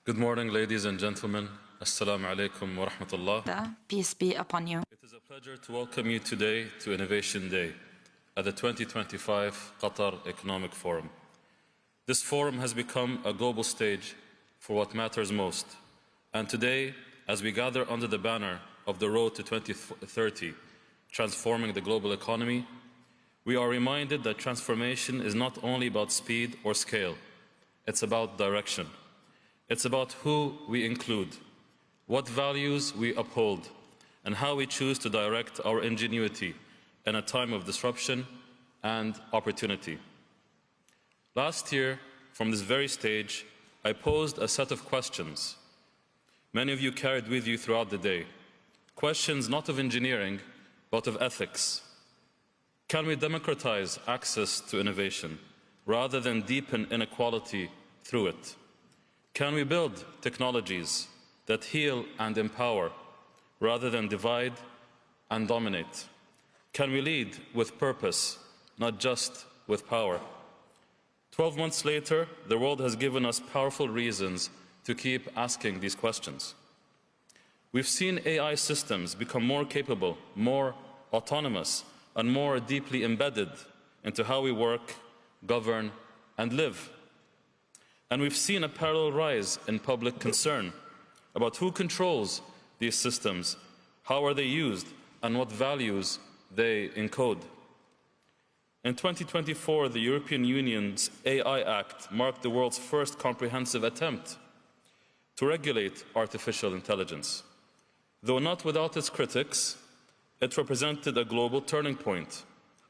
Good morning, ladies and gentlemen. Assalamu alaikum wa rahmatullah. Peace be upon you. It is a pleasure to welcome you today to Innovation Day at the 2025 Qatar Economic Forum. This forum has become a global stage for what matters most. And today, as we gather under the banner of the road to 2030, transforming the global economy, we are reminded that transformation is not only about speed or scale, it's about direction. It's about who we include, what values we uphold, and how we choose to direct our ingenuity in a time of disruption and opportunity. Last year, from this very stage, I posed a set of questions. Many of you carried with you throughout the day. Questions not of engineering, but of ethics. Can we democratize access to innovation rather than deepen inequality through it? Can we build technologies that heal and empower rather than divide and dominate? Can we lead with purpose, not just with power? 12 months later, the world has given us powerful reasons to keep asking these questions. We've seen AI systems become more capable, more autonomous, and more deeply embedded into how we work, govern, and live. And we've seen a parallel rise in public concern about who controls these systems, how are they used, and what values they encode. In 2024, the European Union's AI Act marked the world's first comprehensive attempt to regulate artificial intelligence. Though not without its critics, it represented a global turning point,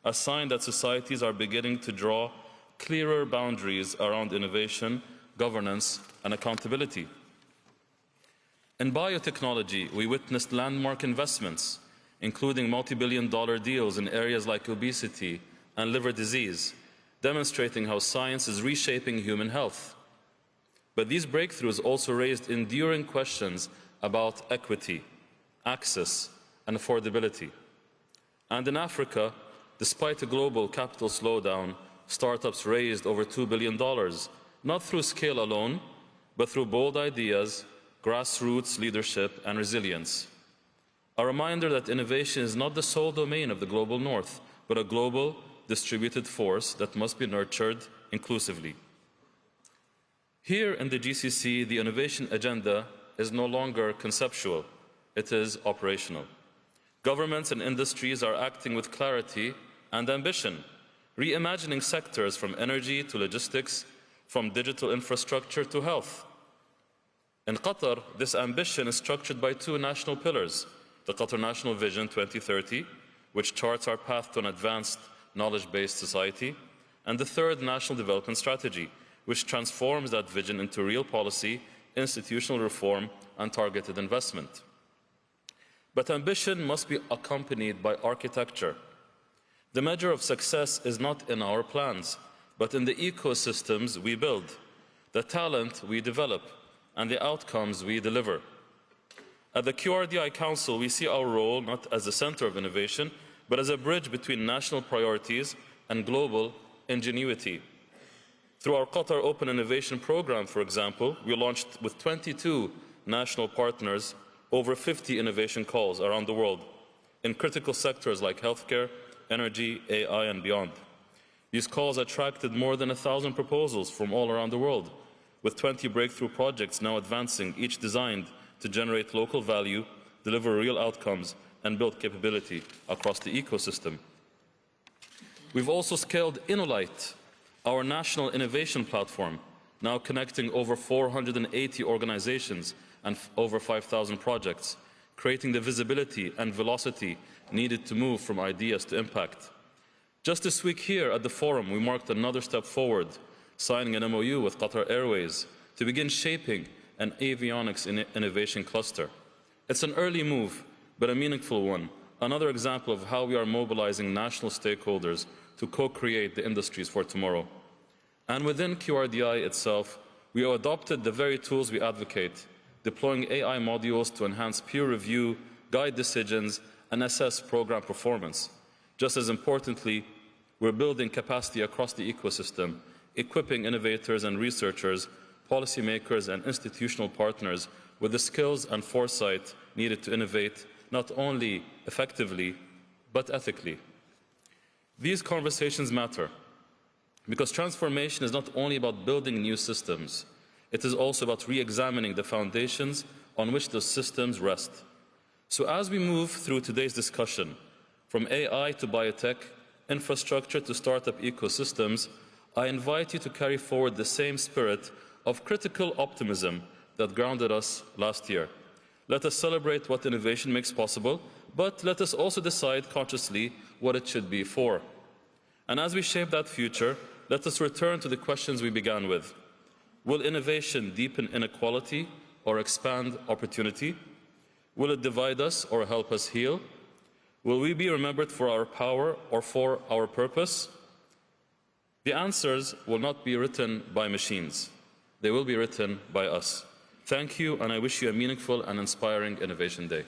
a sign that societies are beginning to draw clearer boundaries around innovation, governance, and accountability. In biotechnology, we witnessed landmark investments, including multi-billion-dollar deals in areas like obesity and liver disease, demonstrating how science is reshaping human health. But these breakthroughs also raised enduring questions about equity, access, and affordability. And in Africa, despite a global capital slowdown, startups raised over $2 billion, not through scale alone, but through bold ideas, grassroots leadership, and resilience. A reminder that innovation is not the sole domain of the global north, but a global, distributed force that must be nurtured inclusively. Here in the GCC, the innovation agenda is no longer conceptual, it is operational. Governments and industries are acting with clarity and ambition, reimagining sectors from energy to logistics, from digital infrastructure to health. In Qatar, this ambition is structured by two national pillars: the Qatar National Vision 2030, which charts our path to an advanced, knowledge-based society, and the third National Development Strategy, which transforms that vision into real policy, institutional reform, and targeted investment. But ambition must be accompanied by architecture. The measure of success is not in our plans, but in the ecosystems we build, the talent we develop, and the outcomes we deliver. At the QRDI Council, we see our role not as the center of innovation, but as a bridge between national priorities and global ingenuity. Through our Qatar Open Innovation Program, for example, we launched with 22 national partners over 50 innovation calls around the world in critical sectors like healthcare, energy, AI, and beyond. These calls attracted more than 1,000 proposals from all around the world, with 20 breakthrough projects now advancing, each designed to generate local value, deliver real outcomes, and build capability across the ecosystem. We've also scaled InnoLight, our national innovation platform, now connecting over 480 organizations and over 5,000 projects, creating the visibility and velocity needed to move from ideas to impact. Just this week here at the forum, we marked another step forward, signing an MOU with Qatar Airways to begin shaping an avionics innovation cluster. It's an early move, but a meaningful one, another example of how we are mobilizing national stakeholders to co-create the industries for tomorrow. And within QRDI itself, we have adopted the very tools we advocate, deploying AI modules to enhance peer review, guide decisions, and assess program performance. Just as importantly, we're building capacity across the ecosystem, equipping innovators and researchers policymakers and institutional partners with the skills and foresight needed to innovate not only effectively, but ethically. These conversations matter because transformation is not only about building new systems, it is also about re-examining the foundations on which those systems rest. So as we move through today's discussion, from AI to biotech, infrastructure to startup ecosystems, I invite you to carry forward the same spirit of critical optimism that grounded us last year. Let us celebrate what innovation makes possible, but let us also decide consciously what it should be for. And as we shape that future, let us return to the questions we began with. Will innovation deepen inequality or expand opportunity? Will it divide us or help us heal? Will we be remembered for our power or for our purpose? The answers will not be written by machines. They will be written by us. Thank you, and I wish you a meaningful and inspiring Innovation Day.